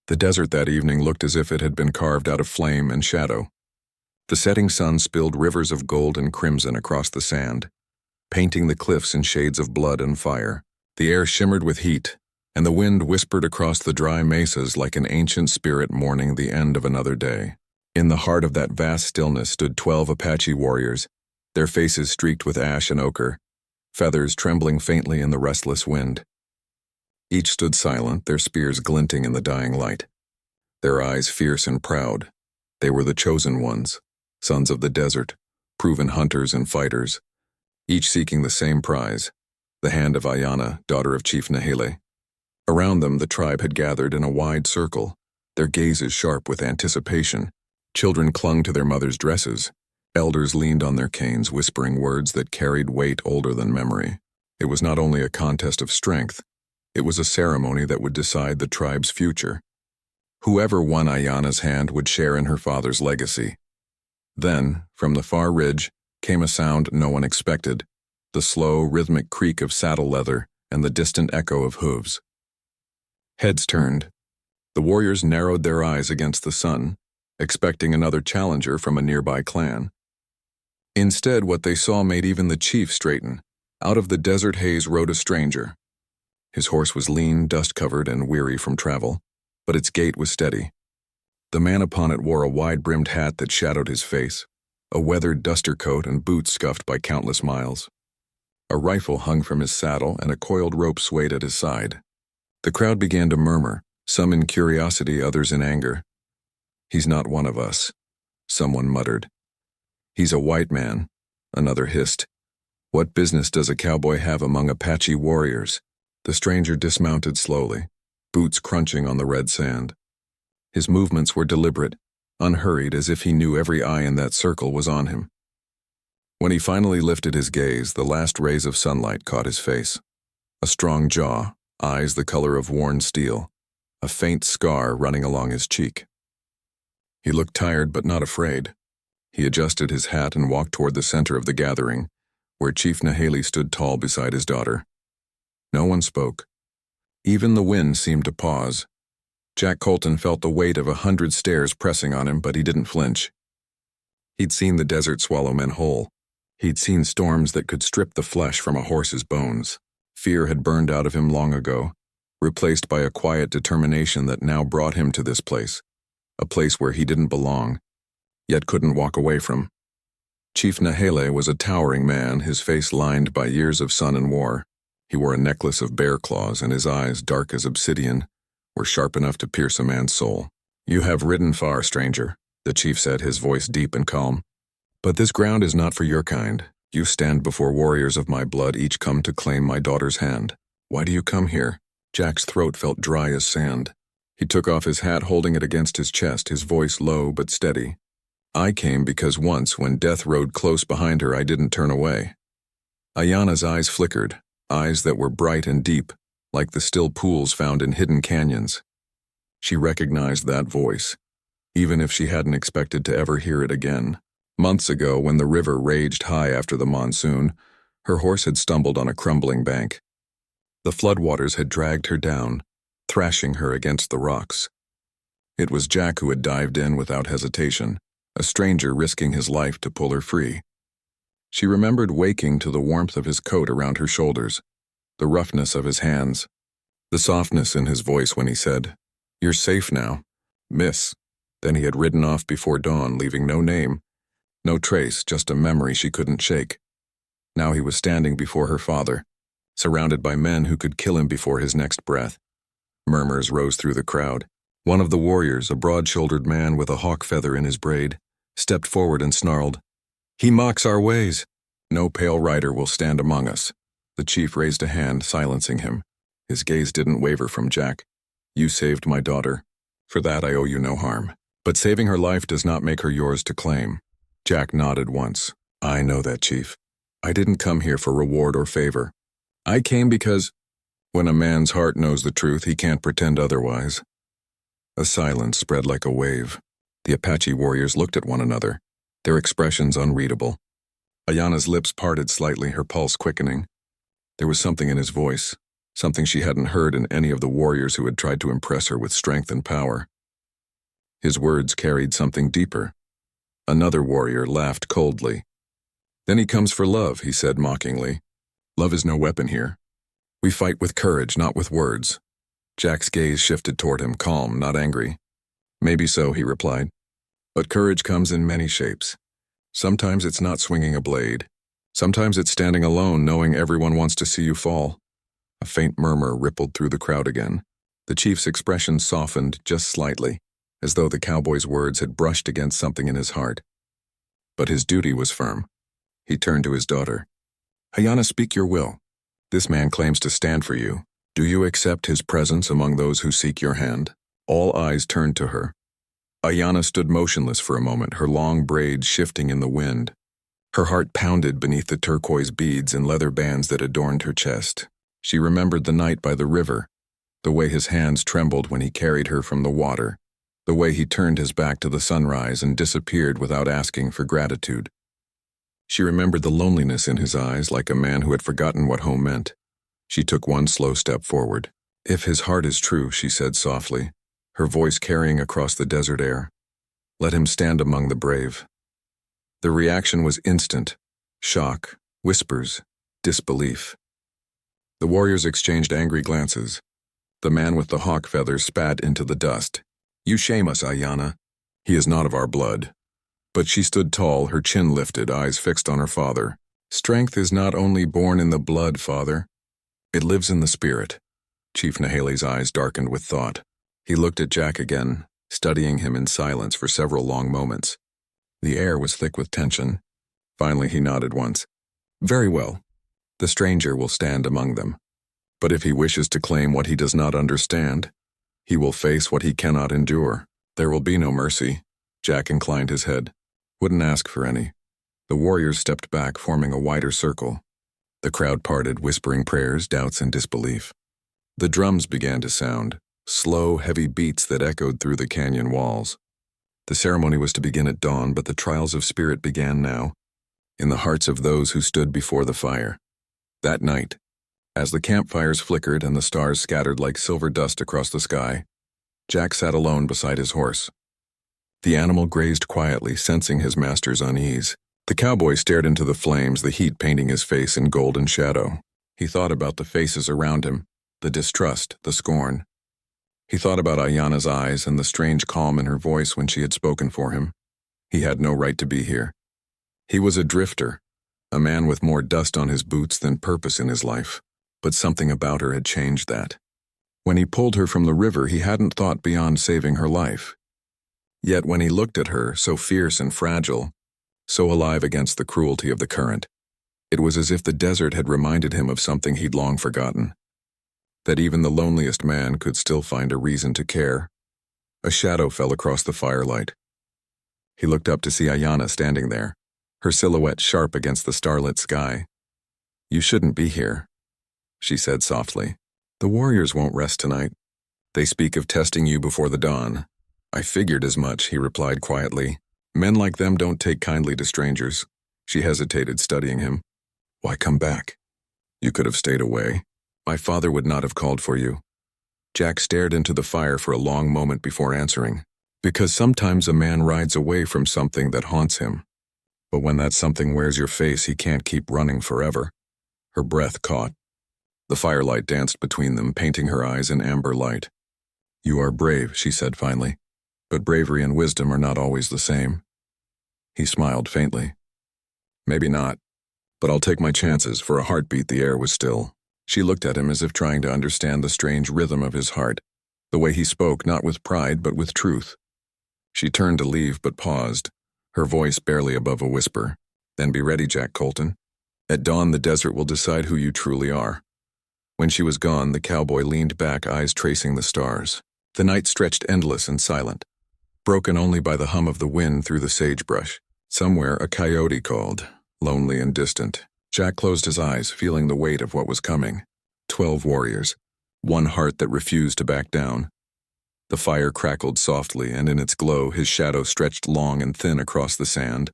The desert that evening looked as if it had been carved out of flame and shadow. The setting sun spilled rivers of gold and crimson across the sand, painting the cliffs in shades of blood and fire. The air shimmered with heat, and the wind whispered across the dry mesas like an ancient spirit mourning the end of another day. In the heart of that vast stillness stood 12 Apache warriors, their faces streaked with ash and ochre, feathers trembling faintly in the restless wind. Each stood silent, their spears glinting in the dying light. Their eyes fierce and proud. They were the chosen ones, sons of the desert, proven hunters and fighters, each seeking the same prize, the hand of Ayana, daughter of Chief Nahele. Around them, the tribe had gathered in a wide circle, their gazes sharp with anticipation. Children clung to their mothers' dresses. Elders leaned on their canes, whispering words that carried weight older than memory. It was not only a contest of strength, it was a ceremony that would decide the tribe's future. Whoever won Ayana's hand would share in her father's legacy. Then, from the far ridge, came a sound no one expected, the slow, rhythmic creak of saddle leather and the distant echo of hooves. Heads turned. The warriors narrowed their eyes against the sun, expecting another challenger from a nearby clan. Instead, what they saw made even the chief straighten. Out of the desert haze rode a stranger. His horse was lean, dust-covered, and weary from travel, but its gait was steady. The man upon it wore a wide-brimmed hat that shadowed his face, a weathered duster coat and boots scuffed by countless miles. A rifle hung from his saddle and a coiled rope swayed at his side. The crowd began to murmur, some in curiosity, others in anger. "He's not one of us," someone muttered. "He's a white man," another hissed. "What business does a cowboy have among Apache warriors?" The stranger dismounted slowly, boots crunching on the red sand. His movements were deliberate, unhurried, as if he knew every eye in that circle was on him. When he finally lifted his gaze, the last rays of sunlight caught his face. A strong jaw, eyes the color of worn steel, a faint scar running along his cheek. He looked tired but not afraid. He adjusted his hat and walked toward the center of the gathering, where Chief Nahele stood tall beside his daughter. No one spoke. Even the wind seemed to pause. Jack Colton felt the weight of 100 stares pressing on him, but he didn't flinch. He'd seen the desert swallow men whole. He'd seen storms that could strip the flesh from a horse's bones. Fear had burned out of him long ago, replaced by a quiet determination that now brought him to this place, a place where he didn't belong, yet couldn't walk away from. Chief Nahele was a towering man, his face lined by years of sun and war. He wore a necklace of bear claws, and his eyes, dark as obsidian, were sharp enough to pierce a man's soul. "You have ridden far, stranger," the chief said, his voice deep and calm. "But this ground is not for your kind. You stand before warriors of my blood, each come to claim my daughter's hand. Why do you come here?" Jack's throat felt dry as sand. He took off his hat, holding it against his chest, his voice low but steady. "I came because once, when death rode close behind her, I didn't turn away." Ayana's eyes flickered, eyes that were bright and deep, like the still pools found in hidden canyons. She recognized that voice, even if she hadn't expected to ever hear it again. Months ago, when the river raged high after the monsoon, her horse had stumbled on a crumbling bank. The floodwaters had dragged her down, thrashing her against the rocks. It was Jack who had dived in without hesitation, a stranger risking his life to pull her free. She remembered waking to the warmth of his coat around her shoulders, the roughness of his hands, the softness in his voice when he said, "You're safe now, miss." Then he had ridden off before dawn, leaving no name, no trace, just a memory she couldn't shake. Now he was standing before her father, surrounded by men who could kill him before his next breath. Murmurs rose through the crowd. One of the warriors, a broad-shouldered man with a hawk feather in his braid, stepped forward and snarled, "He mocks our ways. No pale rider will stand among us." The chief raised a hand, silencing him. His gaze didn't waver from Jack. "You saved my daughter. For that I owe you no harm. But saving her life does not make her yours to claim." Jack nodded once. "I know that, Chief. I didn't come here for reward or favor. I came because, when a man's heart knows the truth, he can't pretend otherwise." A silence spread like a wave. The Apache warriors looked at one another, their expressions unreadable. Ayana's lips parted slightly, her pulse quickening. There was something in his voice, something she hadn't heard in any of the warriors who had tried to impress her with strength and power. His words carried something deeper. Another warrior laughed coldly. "Then he comes for love," he said mockingly. "Love is no weapon here. We fight with courage, not with words." Jack's gaze shifted toward him, calm, not angry. "Maybe so," he replied. "But courage comes in many shapes. Sometimes it's not swinging a blade. Sometimes it's standing alone, knowing everyone wants to see you fall." A faint murmur rippled through the crowd again. The chief's expression softened just slightly, as though the cowboy's words had brushed against something in his heart. But his duty was firm. He turned to his daughter. "Ayanna, speak your will. This man claims to stand for you. Do you accept his presence among those who seek your hand?" All eyes turned to her. Ayanna stood motionless for a moment, her long braids shifting in the wind. Her heart pounded beneath the turquoise beads and leather bands that adorned her chest. She remembered the night by the river, the way his hands trembled when he carried her from the water, the way he turned his back to the sunrise and disappeared without asking for gratitude. She remembered the loneliness in his eyes, like a man who had forgotten what home meant. She took one slow step forward. "If his heart is true," she said softly, her voice carrying across the desert air, "let him stand among the brave." The reaction was instant. Shock, whispers, disbelief. The warriors exchanged angry glances. The man with the hawk feathers spat into the dust. "You shame us, Ayanna. He is not of our blood." But she stood tall, her chin lifted, eyes fixed on her father. "Strength is not only born in the blood, father. It lives in the spirit." Chief Nahali's eyes darkened with thought. He looked at Jack again, studying him in silence for several long moments. The air was thick with tension. Finally he nodded once. "Very well. The stranger will stand among them. But if he wishes to claim what he does not understand, he will face what he cannot endure. There will be no mercy." Jack inclined his head. "Wouldn't ask for any." The warriors stepped back, forming a wider circle. The crowd parted, whispering prayers, doubts, and disbelief. The drums began to sound, slow, heavy beats that echoed through the canyon walls. The ceremony was to begin at dawn, but the trials of spirit began now, in the hearts of those who stood before the fire. That night, as the campfires flickered and the stars scattered like silver dust across the sky, Jack sat alone beside his horse. The animal grazed quietly, sensing his master's unease. The cowboy stared into the flames, the heat painting his face in golden shadow. He thought about the faces around him, the distrust, the scorn. He thought about Ayanna's eyes and the strange calm in her voice when she had spoken for him. He had no right to be here. He was a drifter, a man with more dust on his boots than purpose in his life. But something about her had changed that. When he pulled her from the river, he hadn't thought beyond saving her life. Yet when he looked at her, so fierce and fragile, so alive against the cruelty of the current, it was as if the desert had reminded him of something he'd long forgotten. That even the loneliest man could still find a reason to care. A shadow fell across the firelight. He looked up to see Ayanna standing there, her silhouette sharp against the starlit sky. "You shouldn't be here," she said softly. "The warriors won't rest tonight. They speak of testing you before the dawn." "I figured as much," he replied quietly. "Men like them don't take kindly to strangers." She hesitated, studying him. "Why come back? You could have stayed away. My father would not have called for you." Jack stared into the fire for a long moment before answering. "Because sometimes a man rides away from something that haunts him. But when that something wears your face, he can't keep running forever." Her breath caught. The firelight danced between them, painting her eyes in amber light. "You are brave," she said finally. "But bravery and wisdom are not always the same." He smiled faintly. "Maybe not, but I'll take my chances." For a heartbeat, the air was still. She looked at him as if trying to understand the strange rhythm of his heart, the way he spoke, not with pride but with truth. She turned to leave but paused, her voice barely above a whisper. "Then be ready, Jack Colton. At dawn the desert will decide who you truly are." When she was gone, the cowboy leaned back, eyes tracing the stars. The night stretched endless and silent, broken only by the hum of the wind through the sagebrush. Somewhere a coyote called, lonely and distant. Jack closed his eyes, feeling the weight of what was coming. 12 warriors, one heart that refused to back down. The fire crackled softly, and in its glow his shadow stretched long and thin across the sand,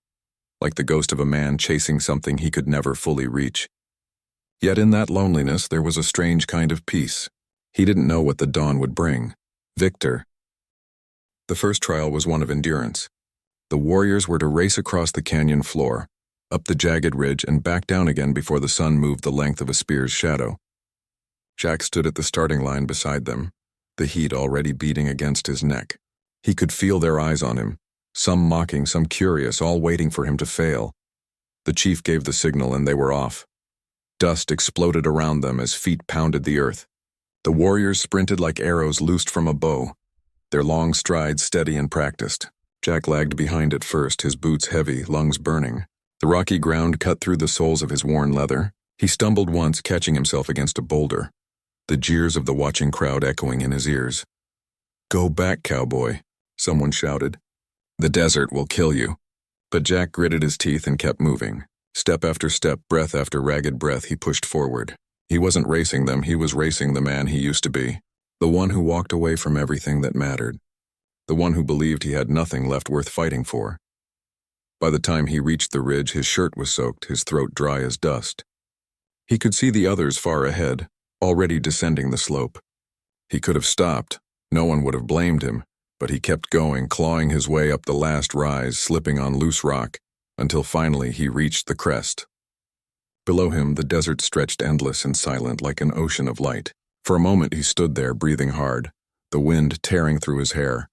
like the ghost of a man chasing something he could never fully reach. Yet in that loneliness there was a strange kind of peace. He didn't know what the dawn would bring. Victor. The first trial was one of endurance. The warriors were to race across the canyon floor, up the jagged ridge and back down again before the sun moved the length of a spear's shadow. Jack stood at the starting line beside them, the heat already beating against his neck. He could feel their eyes on him, some mocking, some curious, all waiting for him to fail. The chief gave the signal and they were off. Dust exploded around them as feet pounded the earth. The warriors sprinted like arrows loosed from a bow, their long strides steady and practiced. Jack lagged behind at first, his boots heavy, lungs burning. The rocky ground cut through the soles of his worn leather. He stumbled once, catching himself against a boulder, the jeers of the watching crowd echoing in his ears. "Go back, cowboy," someone shouted. "The desert will kill you." But Jack gritted his teeth and kept moving. Step after step, breath after ragged breath, he pushed forward. He wasn't racing them, he was racing the man he used to be. The one who walked away from everything that mattered. The one who believed he had nothing left worth fighting for. By the time he reached the ridge, his shirt was soaked, his throat dry as dust. He could see the others far ahead, already descending the slope. He could have stopped, no one would have blamed him, but he kept going, clawing his way up the last rise, slipping on loose rock, until finally he reached the crest. Below him, the desert stretched endless and silent like an ocean of light. For a moment he stood there, breathing hard, the wind tearing through his hair.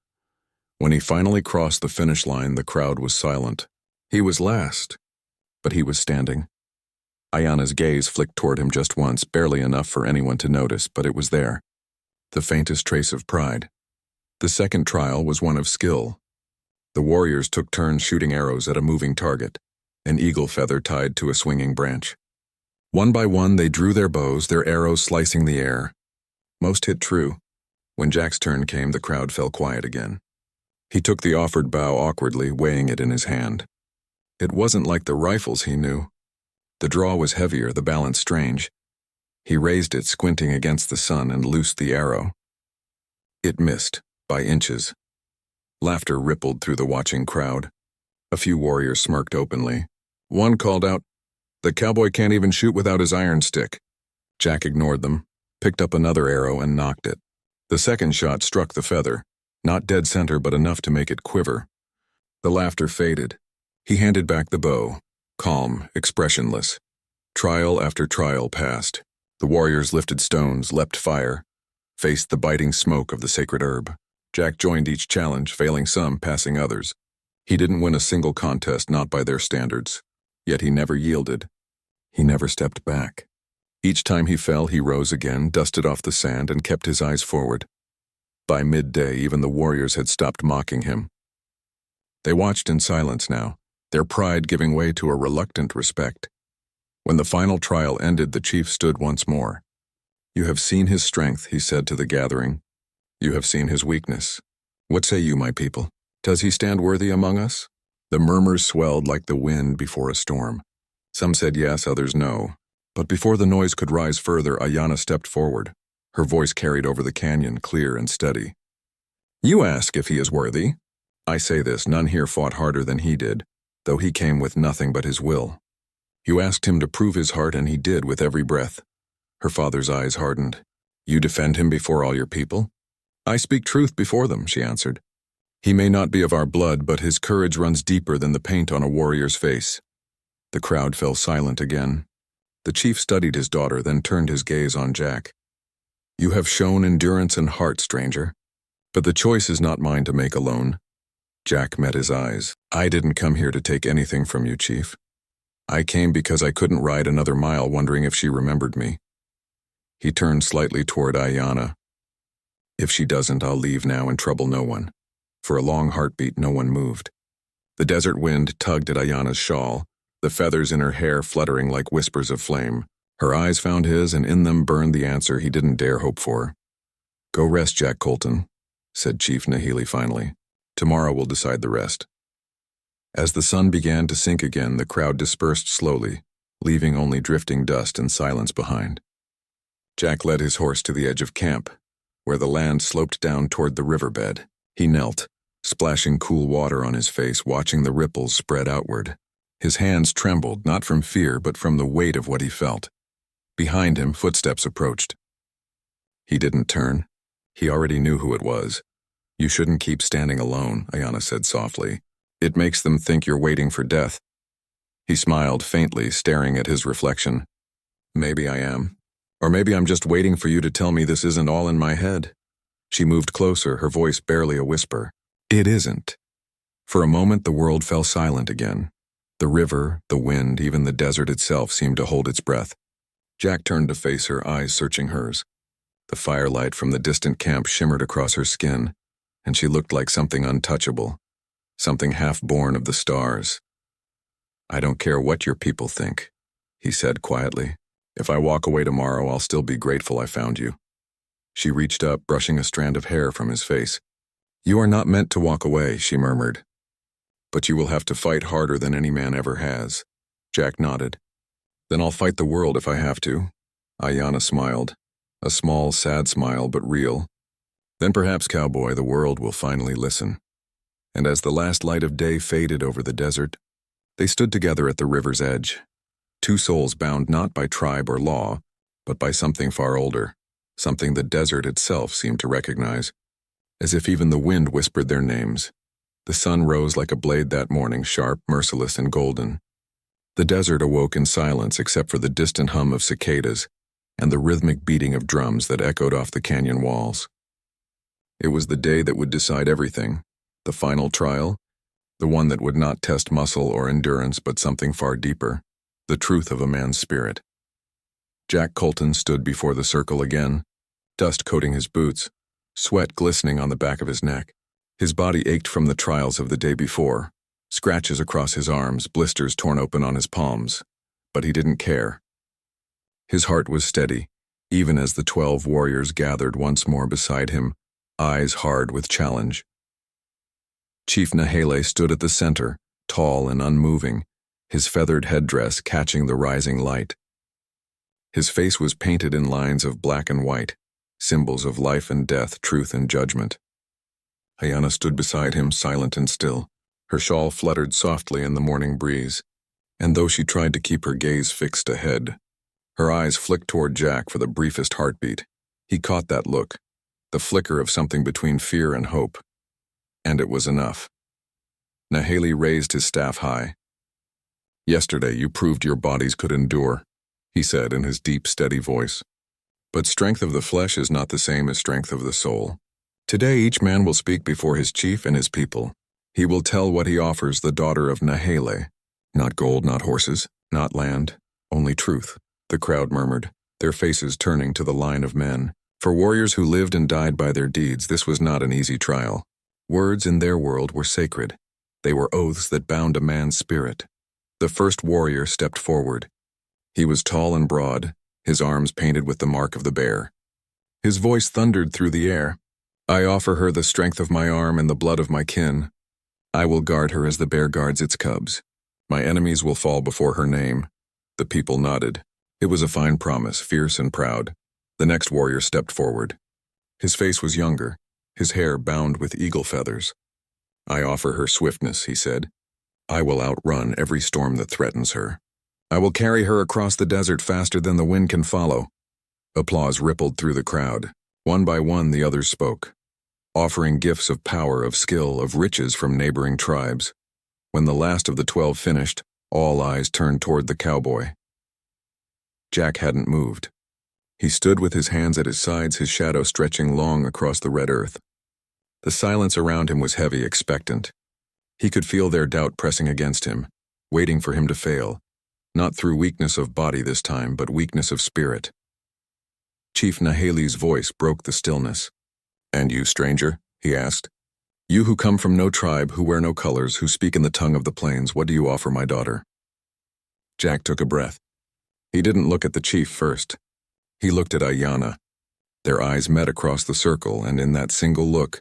When he finally crossed the finish line, the crowd was silent. He was last, but he was standing. Ayana's gaze flicked toward him just once, barely enough for anyone to notice, but it was there. The faintest trace of pride. The second trial was one of skill. The warriors took turns shooting arrows at a moving target, an eagle feather tied to a swinging branch. One by one they drew their bows, their arrows slicing the air. Most hit true. When Jack's turn came, the crowd fell quiet again. He took the offered bow awkwardly, weighing it in his hand. It wasn't like the rifles he knew. The draw was heavier, the balance strange. He raised it, squinting against the sun, and loosed the arrow. It missed, by inches. Laughter rippled through the watching crowd. A few warriors smirked openly. One called out, "The cowboy can't even shoot without his iron stick." Jack ignored them, picked up another arrow and nocked it. The second shot struck the feather, not dead center but enough to make it quiver. The laughter faded. He handed back the bow, calm, expressionless. Trial after trial passed. The warriors lifted stones, leapt fire, faced the biting smoke of the sacred herb. Jack joined each challenge, failing some, passing others. He didn't win a single contest, not by their standards. Yet he never yielded. He never stepped back. Each time he fell, he rose again, dusted off the sand, and kept his eyes forward. By midday, even the warriors had stopped mocking him. They watched in silence now, their pride giving way to a reluctant respect. When the final trial ended, the chief stood once more. "You have seen his strength," he said to the gathering. "You have seen his weakness. What say you, my people? Does he stand worthy among us?" The murmurs swelled like the wind before a storm. Some said yes, others no. But before the noise could rise further, Ayana stepped forward. Her voice carried over the canyon, clear and steady. "You ask if he is worthy. I say this, none here fought harder than he did, though he came with nothing but his will. You asked him to prove his heart, and he did with every breath." Her father's eyes hardened. "You defend him before all your people?" "I speak truth before them," she answered. "He may not be of our blood, but his courage runs deeper than the paint on a warrior's face." The crowd fell silent again. The chief studied his daughter, then turned his gaze on Jack. "You have shown endurance and heart, stranger. But the choice is not mine to make alone." Jack met his eyes. "I didn't come here to take anything from you, Chief. I came because I couldn't ride another mile wondering if she remembered me." He turned slightly toward Ayana. "If she doesn't, I'll leave now and trouble no one." For a long heartbeat, no one moved. The desert wind tugged at Ayana's shawl, the feathers in her hair fluttering like whispers of flame. Her eyes found his, and in them burned the answer he didn't dare hope for. "Go rest, Jack Colton," said Chief Nahili finally. "Tomorrow will decide the rest." As the sun began to sink again, the crowd dispersed slowly, leaving only drifting dust and silence behind. Jack led his horse to the edge of camp, where the land sloped down toward the riverbed. He knelt, splashing cool water on his face, watching the ripples spread outward. His hands trembled, not from fear, but from the weight of what he felt. Behind him, footsteps approached. He didn't turn. He already knew who it was. You shouldn't keep standing alone, Ayana said softly. It makes them think you're waiting for death. He smiled faintly, staring at his reflection. Maybe I am. Or maybe I'm just waiting for you to tell me this isn't all in my head. She moved closer, her voice barely a whisper. It isn't. For a moment, the world fell silent again. The river, the wind, even the desert itself seemed to hold its breath. Jack turned to face her, eyes searching hers. The firelight from the distant camp shimmered across her skin, and she looked like something untouchable, something half-born of the stars. I don't care what your people think, he said quietly. If I walk away tomorrow, I'll still be grateful I found you. She reached up, brushing a strand of hair from his face. You are not meant to walk away, she murmured. But you will have to fight harder than any man ever has. Jack nodded. Then I'll fight the world if I have to. Ayana smiled. A small, sad smile, but real. Then perhaps, Cowboy, the world will finally listen. And as the last light of day faded over the desert, they stood together at the river's edge. Two souls bound not by tribe or law, but by something far older, something the desert itself seemed to recognize, as if even the wind whispered their names. The sun rose like a blade that morning, sharp, merciless, and golden. The desert awoke in silence except for the distant hum of cicadas and the rhythmic beating of drums that echoed off the canyon walls. It was the day that would decide everything, the final trial, the one that would not test muscle or endurance but something far deeper, the truth of a man's spirit. Jack Colton stood before the circle again, dust coating his boots, sweat glistening on the back of his neck. His body ached from the trials of the day before, scratches across his arms, blisters torn open on his palms, but he didn't care. His heart was steady, even as the 12 warriors gathered once more beside him, eyes hard with challenge. Chief Nahele stood at the center, tall and unmoving, his feathered headdress catching the rising light. His face was painted in lines of black and white, symbols of life and death, truth and judgment. Ayana stood beside him, silent and still. Her shawl fluttered softly in the morning breeze, and though she tried to keep her gaze fixed ahead, her eyes flicked toward Jack for the briefest heartbeat. He caught that look, the flicker of something between fear and hope. And it was enough. Nahele raised his staff high. Yesterday you proved your bodies could endure, he said in his deep, steady voice. But strength of the flesh is not the same as strength of the soul. Today each man will speak before his chief and his people. He will tell what he offers the daughter of Nahele. Not gold, not horses, not land, only truth, the crowd murmured, their faces turning to the line of men. For warriors who lived and died by their deeds, this was not an easy trial. Words in their world were sacred. They were oaths that bound a man's spirit. The first warrior stepped forward. He was tall and broad, his arms painted with the mark of the bear. His voice thundered through the air. I offer her the strength of my arm and the blood of my kin. I will guard her as the bear guards its cubs. My enemies will fall before her name. The people nodded. It was a fine promise, fierce and proud. The next warrior stepped forward. His face was younger, his hair bound with eagle feathers. I offer her swiftness, he said. I will outrun every storm that threatens her. I will carry her across the desert faster than the wind can follow. Applause rippled through the crowd. One by one the others spoke, offering gifts of power, of skill, of riches from neighboring tribes. When the last of the 12 finished, all eyes turned toward the cowboy. Jack hadn't moved. He stood with his hands at his sides, his shadow stretching long across the red earth. The silence around him was heavy, expectant. He could feel their doubt pressing against him, waiting for him to fail, not through weakness of body this time, but weakness of spirit. Chief Nahele's voice broke the stillness. And you, stranger? He asked. You who come from no tribe, who wear no colors, who speak in the tongue of the plains, what do you offer my daughter? Jack took a breath. He didn't look at the chief first. He looked at Ayana. Their eyes met across the circle, and in that single look,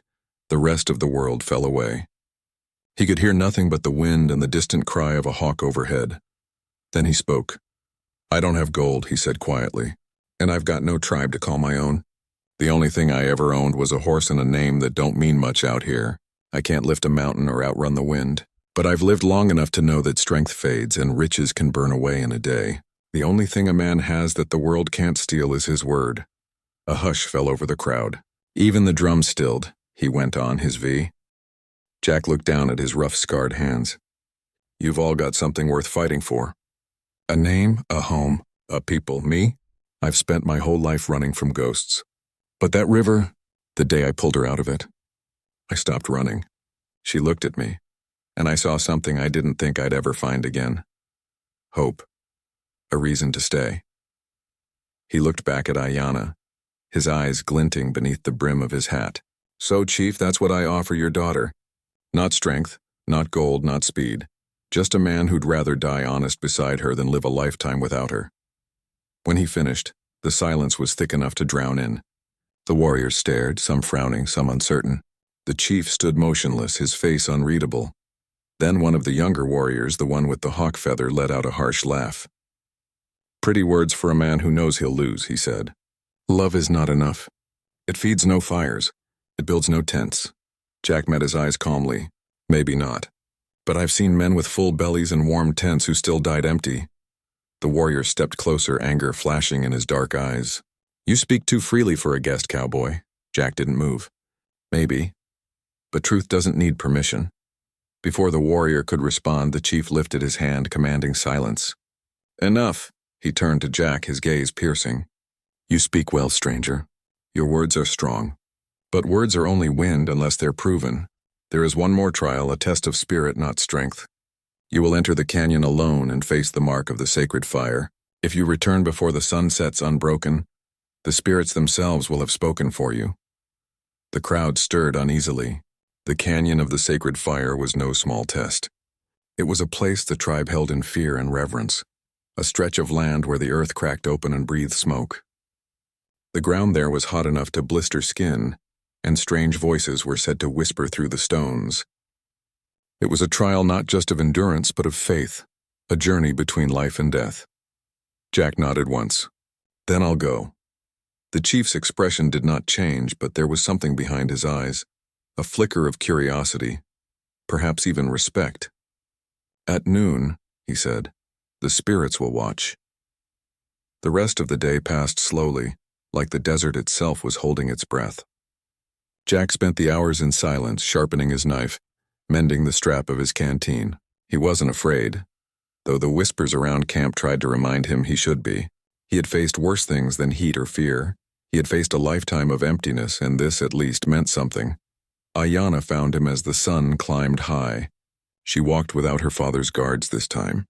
the rest of the world fell away. He could hear nothing but the wind and the distant cry of a hawk overhead. Then he spoke. I don't have gold, he said quietly, and I've got no tribe to call my own. The only thing I ever owned was a horse and a name that don't mean much out here. I can't lift a mountain or outrun the wind, but I've lived long enough to know that strength fades and riches can burn away in a day. The only thing a man has that the world can't steal is his word. A hush fell over the crowd. Even the drum stilled. He went on, his V. Jack looked down at his rough, scarred hands. You've all got something worth fighting for. A name, a home, a people. Me? I've spent my whole life running from ghosts. But that river, the day I pulled her out of it, I stopped running. She looked at me, and I saw something I didn't think I'd ever find again. Hope. A reason to stay. He looked back at Ayanna, his eyes glinting beneath the brim of his hat. So, Chief, that's what I offer your daughter. Not strength, not gold, not speed. Just a man who'd rather die honest beside her than live a lifetime without her. When he finished, the silence was thick enough to drown in. The warriors stared, some frowning, some uncertain. The chief stood motionless, his face unreadable. Then one of the younger warriors, the one with the hawk feather, let out a harsh laugh. Pretty words for a man who knows he'll lose, he said. Love is not enough. It feeds no fires. It builds no tents. Jack met his eyes calmly. Maybe not. But I've seen men with full bellies and warm tents who still died empty. The warrior stepped closer, anger flashing in his dark eyes. You speak too freely for a guest, Cowboy. Jack didn't move. Maybe. But truth doesn't need permission. Before the warrior could respond, the chief lifted his hand, commanding silence. Enough. He turned to Jack, his gaze piercing. You speak well, stranger. Your words are strong. But words are only wind unless they're proven. There is one more trial, a test of spirit, not strength. You will enter the canyon alone and face the mark of the sacred fire. If you return before the sun sets unbroken, the spirits themselves will have spoken for you. The crowd stirred uneasily. The canyon of the sacred fire was no small test. It was a place the tribe held in fear and reverence, a stretch of land where the earth cracked open and breathed smoke. The ground there was hot enough to blister skin, and strange voices were said to whisper through the stones. It was a trial not just of endurance but of faith, a journey between life and death. Jack nodded once. Then I'll go. The chief's expression did not change, but there was something behind his eyes, a flicker of curiosity, perhaps even respect. At noon, he said, the spirits will watch. The rest of the day passed slowly, like the desert itself was holding its breath. Jack spent the hours in silence, sharpening his knife, mending the strap of his canteen. He wasn't afraid, though the whispers around camp tried to remind him he should be. He had faced worse things than heat or fear. He had faced a lifetime of emptiness, and this at least meant something. Ayanna found him as the sun climbed high. She walked without her father's guards this time,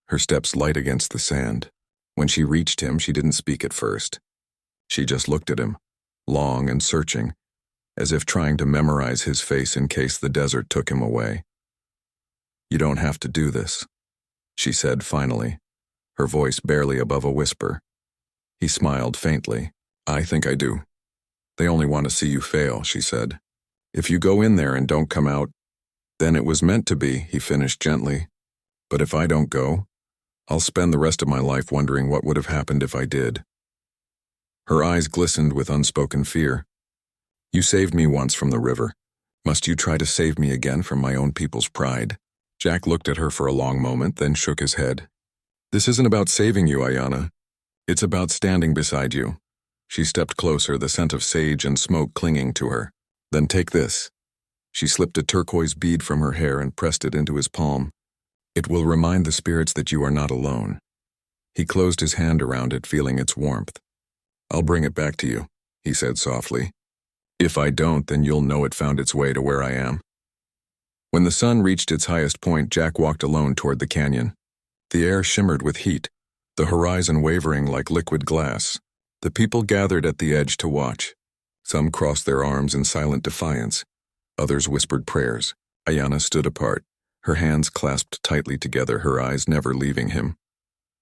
her steps light against the sand. When she reached him, she didn't speak at first. She just looked at him, long and searching, as if trying to memorize his face in case the desert took him away. You don't have to do this, she said finally, her voice barely above a whisper. He smiled faintly. I think I do. They only want to see you fail, she said. If you go in there and don't come out, then it was meant to be, he finished gently. But if I don't go, I'll spend the rest of my life wondering what would have happened if I did. Her eyes glistened with unspoken fear. You saved me once from the river. Must you try to save me again from my own people's pride? Jack looked at her for a long moment, then shook his head. This isn't about saving you, Ayanna. It's about standing beside you. She stepped closer, the scent of sage and smoke clinging to her. Then take this. She slipped a turquoise bead from her hair and pressed it into his palm. It will remind the spirits that you are not alone. He closed his hand around it, feeling its warmth. I'll bring it back to you, he said softly. If I don't, then you'll know it found its way to where I am. When the sun reached its highest point, Jack walked alone toward the canyon. The air shimmered with heat, the horizon wavering like liquid glass. The people gathered at the edge to watch. Some crossed their arms in silent defiance. Others whispered prayers. Ayanna stood apart, her hands clasped tightly together, her eyes never leaving him.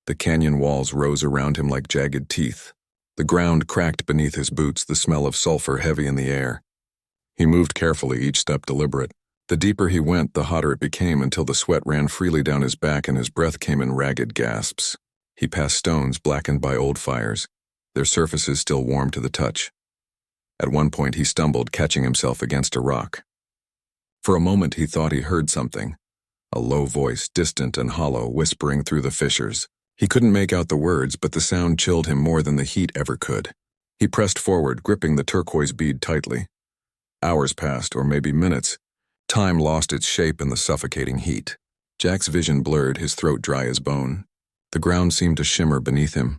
The canyon walls rose around him like jagged teeth. The ground cracked beneath his boots, the smell of sulfur heavy in the air. He moved carefully, each step deliberate. The deeper he went, the hotter it became, until the sweat ran freely down his back and his breath came in ragged gasps. He passed stones blackened by old fires, their surfaces still warm to the touch. At one point he stumbled, catching himself against a rock. For a moment he thought he heard something, a low voice, distant and hollow, whispering through the fissures. He couldn't make out the words, but the sound chilled him more than the heat ever could. He pressed forward, gripping the turquoise bead tightly. Hours passed, or maybe minutes. Time lost its shape in the suffocating heat. Jack's vision blurred, his throat dry as bone. The ground seemed to shimmer beneath him,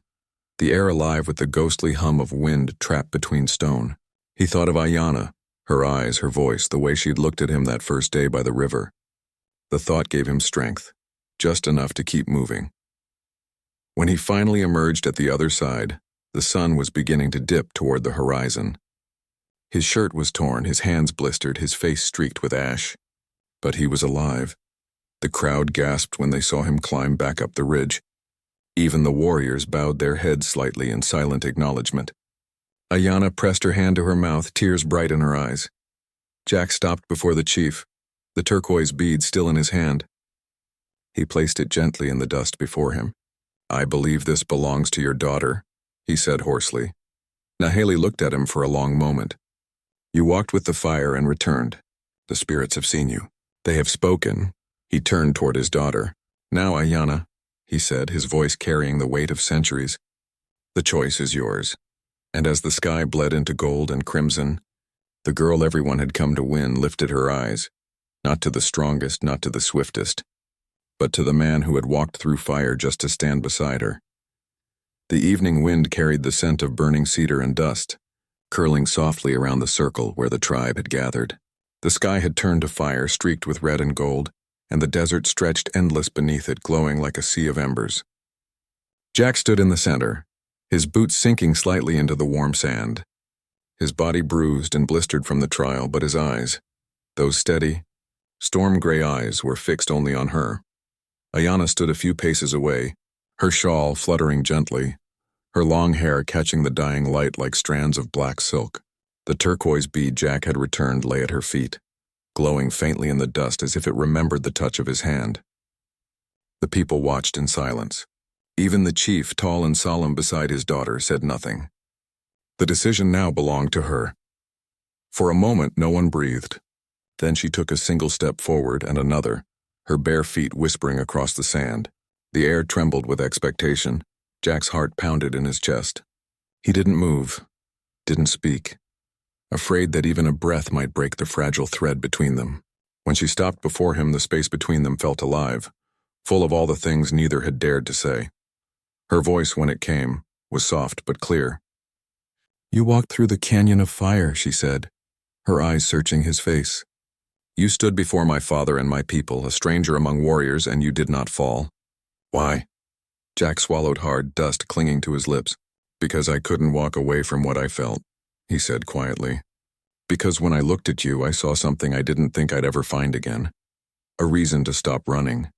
the air alive with the ghostly hum of wind trapped between stone. He thought of Ayanna, her eyes, her voice, the way she'd looked at him that first day by the river. The thought gave him strength, just enough to keep moving. When he finally emerged at the other side, the sun was beginning to dip toward the horizon. His shirt was torn, his hands blistered, his face streaked with ash. But he was alive. The crowd gasped when they saw him climb back up the ridge. Even the warriors bowed their heads slightly in silent acknowledgement. Ayanna pressed her hand to her mouth, tears bright in her eyes. Jack stopped before the chief, the turquoise bead still in his hand. He placed it gently in the dust before him. "I believe this belongs to your daughter," he said hoarsely. Naheli looked at him for a long moment. "You walked with the fire and returned. The spirits have seen you. They have spoken." He turned toward his daughter. "Now, Ayanna," he said, his voice carrying the weight of centuries. "The choice is yours." And as the sky bled into gold and crimson, the girl everyone had come to win lifted her eyes, not to the strongest, not to the swiftest, but to the man who had walked through fire just to stand beside her. The evening wind carried the scent of burning cedar and dust, curling softly around the circle where the tribe had gathered. The sky had turned to fire, streaked with red and gold, and the desert stretched endless beneath it, glowing like a sea of embers. Jack stood in the center, his boots sinking slightly into the warm sand. His body bruised and blistered from the trial, but his eyes, those steady, storm-gray eyes, were fixed only on her. Ayanna stood a few paces away, her shawl fluttering gently, her long hair catching the dying light like strands of black silk. The turquoise bead Jack had returned lay at her feet, glowing faintly in the dust as if it remembered the touch of his hand. The people watched in silence. Even the chief, tall and solemn beside his daughter, said nothing. The decision now belonged to her. For a moment, no one breathed. Then she took a single step forward and another, her bare feet whispering across the sand. The air trembled with expectation. Jack's heart pounded in his chest. He didn't move, didn't speak, afraid that even a breath might break the fragile thread between them. When she stopped before him, the space between them felt alive, full of all the things neither had dared to say. Her voice, when it came, was soft but clear. "You walked through the canyon of fire," she said, her eyes searching his face. "You stood before my father and my people, a stranger among warriors, and you did not fall." "Why?" Jack swallowed hard, dust clinging to his lips. "Because I couldn't walk away from what I felt," he said quietly. "Because when I looked at you, I saw something I didn't think I'd ever find again. A reason to stop running."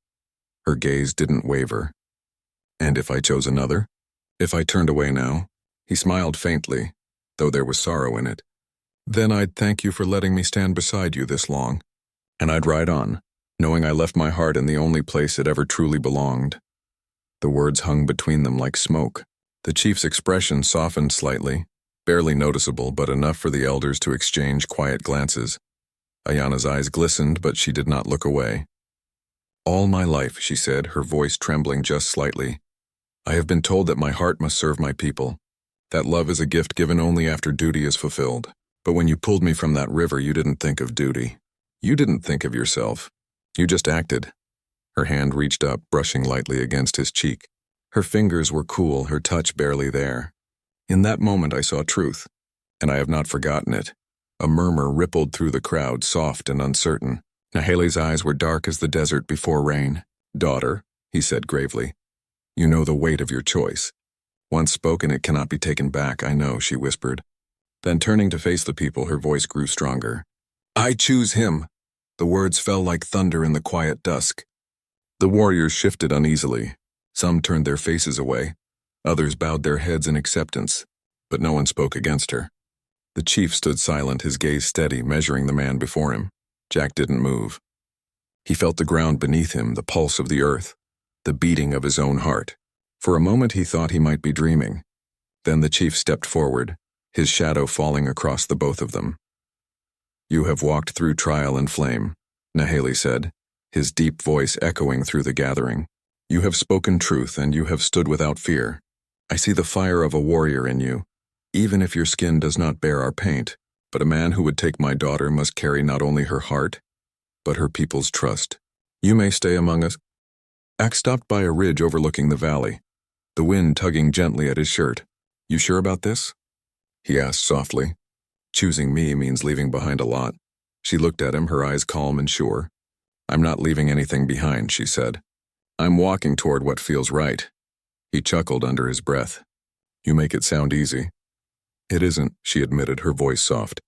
Her gaze didn't waver. "And if I chose another? If I turned away now?" He smiled faintly, though there was sorrow in it. "Then I'd thank you for letting me stand beside you this long. And I'd ride on, knowing I left my heart in the only place it ever truly belonged." The words hung between them like smoke. The chief's expression softened slightly, barely noticeable, but enough for the elders to exchange quiet glances. Ayanna's eyes glistened, but she did not look away. "All my life," she said, her voice trembling just slightly, "I have been told that my heart must serve my people, that love is a gift given only after duty is fulfilled. But when you pulled me from that river, you didn't think of duty. You didn't think of yourself. You just acted." Her hand reached up, brushing lightly against his cheek. Her fingers were cool, her touch barely there. "In that moment I saw truth, and I have not forgotten it." A murmur rippled through the crowd, soft and uncertain. Naheli's eyes were dark as the desert before rain. "Daughter," he said gravely, "you know the weight of your choice. Once spoken, it cannot be taken back, I know," she whispered. Then turning to face the people, her voice grew stronger. "I choose him." The words fell like thunder in the quiet dusk. The warriors shifted uneasily. Some turned their faces away. Others bowed their heads in acceptance, but no one spoke against her. The chief stood silent, his gaze steady, measuring the man before him. Jack didn't move. He felt the ground beneath him, the pulse of the earth, the beating of his own heart. For a moment he thought he might be dreaming. Then the chief stepped forward, his shadow falling across the both of them. "You have walked through trial and flame," Naheli said, his deep voice echoing through the gathering. You have spoken truth, and you have stood without fear. I see the fire of a warrior in you, even if your skin does not bear our paint. But a man who would take my daughter must carry not only her heart, but her people's trust. You may stay among us. Ak stopped by a ridge overlooking the valley, the wind tugging gently at his shirt. You sure about this? He asked softly. Choosing me means leaving behind a lot. She looked at him, her eyes calm and sure. I'm not leaving anything behind, she said. I'm walking toward what feels right. He chuckled under his breath. You make it sound easy. It isn't, she admitted, her voice soft.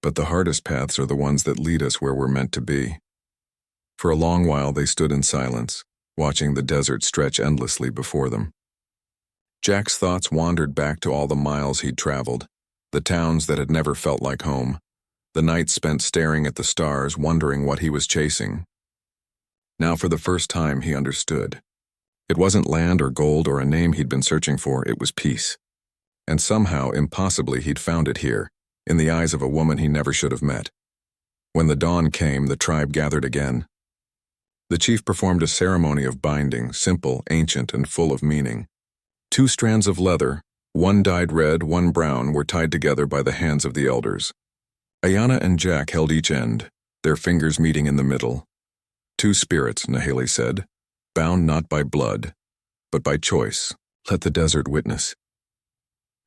But the hardest paths are the ones that lead us where we're meant to be. For a long while they stood in silence, watching the desert stretch endlessly before them. Jack's thoughts wandered back to all the miles he'd traveled, the towns that had never felt like home, the nights spent staring at the stars, wondering what he was chasing. Now for the first time he understood. It wasn't land or gold or a name he'd been searching for, it was peace. And somehow, impossibly, he'd found it here, in the eyes of a woman he never should have met. When the dawn came, the tribe gathered again. The chief performed a ceremony of binding, simple, ancient, and full of meaning. 2 strands of leather, one dyed red, one brown, were tied together by the hands of the elders. Ayanna and Jack held each end, their fingers meeting in the middle. 2 spirits, Nahili said, bound not by blood, but by choice. Let the desert witness.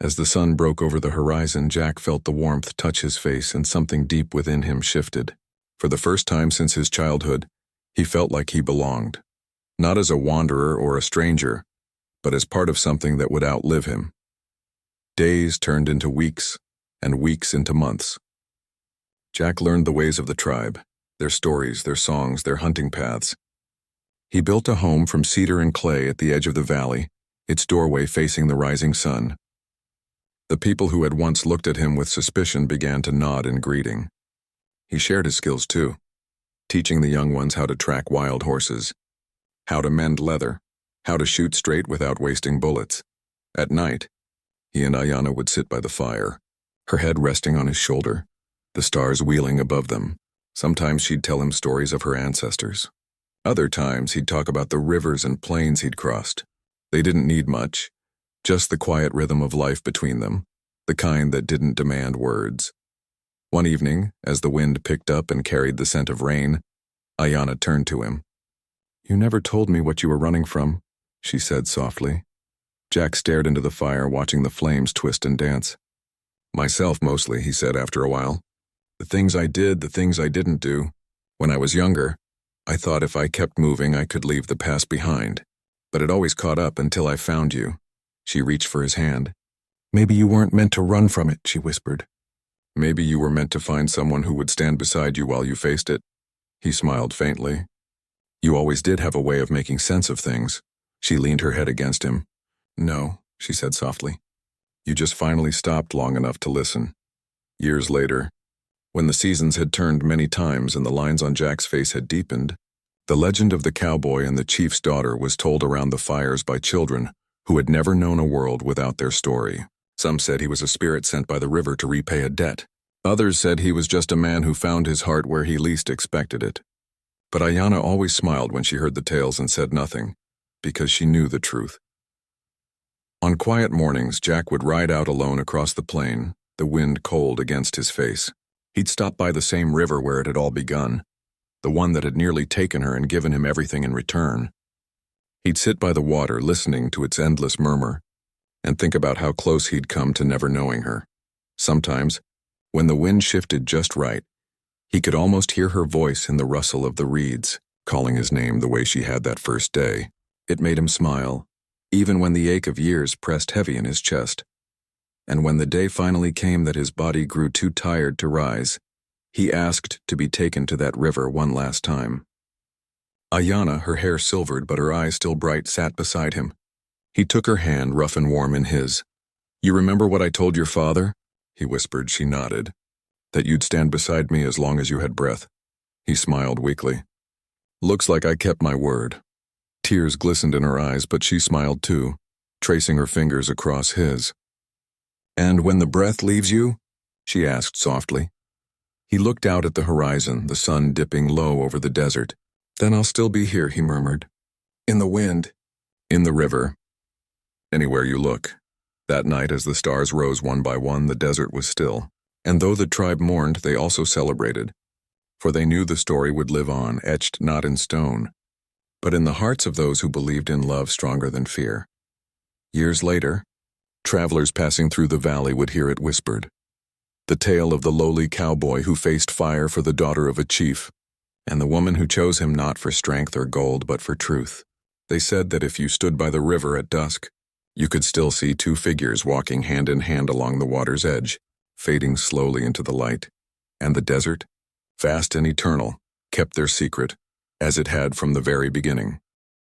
As the sun broke over the horizon, Jack felt the warmth touch his face, and something deep within him shifted. For the first time since his childhood, he felt like he belonged. Not as a wanderer or a stranger, but as part of something that would outlive him. Days turned into weeks, and weeks into months. Jack learned the ways of the tribe, their stories, their songs, their hunting paths. He built a home from cedar and clay at the edge of the valley, its doorway facing the rising sun. The people who had once looked at him with suspicion began to nod in greeting. He shared his skills too, teaching the young ones how to track wild horses, how to mend leather, how to shoot straight without wasting bullets. At night, he and Ayanna would sit by the fire, her head resting on his shoulder, the stars wheeling above them. Sometimes she'd tell him stories of her ancestors. Other times he'd talk about the rivers and plains he'd crossed. They didn't need much, just the quiet rhythm of life between them, the kind that didn't demand words. One evening, as the wind picked up and carried the scent of rain, Ayanna turned to him. You never told me what you were running from, she said softly. Jack stared into the fire, watching the flames twist and dance. Myself mostly, he said after a while. The things I did, the things I didn't do. When I was younger, I thought if I kept moving I could leave the past behind. But it always caught up until I found you. She reached for his hand. Maybe you weren't meant to run from it, she whispered. Maybe you were meant to find someone who would stand beside you while you faced it. He smiled faintly. You always did have a way of making sense of things. She leaned her head against him. No, she said softly. You just finally stopped long enough to listen. Years later, when the seasons had turned many times and the lines on Jack's face had deepened, the legend of the cowboy and the chief's daughter was told around the fires by children who had never known a world without their story. Some said he was a spirit sent by the river to repay a debt. Others said he was just a man who found his heart where he least expected it. But Ayanna always smiled when she heard the tales and said nothing, because she knew the truth. On quiet mornings, Jack would ride out alone across the plain, the wind cold against his face. He'd stop by the same river where it had all begun, the one that had nearly taken her and given him everything in return. He'd sit by the water, listening to its endless murmur, and think about how close he'd come to never knowing her. Sometimes, when the wind shifted just right, he could almost hear her voice in the rustle of the reeds, calling his name the way she had that first day. It made him smile, even when the ache of years pressed heavy in his chest. And when the day finally came that his body grew too tired to rise, he asked to be taken to that river one last time. Ayanna, her hair silvered but her eyes still bright, sat beside him. He took her hand, rough and warm, in his. You remember what I told your father? He whispered. She nodded. That you'd stand beside me as long as you had breath. He smiled weakly. Looks like I kept my word. Tears glistened in her eyes, but she smiled too, tracing her fingers across his. And when the breath leaves you? She asked softly. He looked out at the horizon, the sun dipping low over the desert. Then I'll still be here, he murmured. in the wind, in the river, anywhere you look. That night, as the stars rose one by one, the desert was still. And though the tribe mourned, they also celebrated. For they knew the story would live on, etched not in stone, but in the hearts of those who believed in love stronger than fear. Years later, travelers passing through the valley would hear it whispered. The tale of the lowly cowboy who faced fire for the daughter of a chief, and the woman who chose him not for strength or gold but for truth. They said that if you stood by the river at dusk, you could still see two figures walking hand in hand along the water's edge, fading slowly into the light. And the desert, vast and eternal, kept their secret, as it had from the very beginning.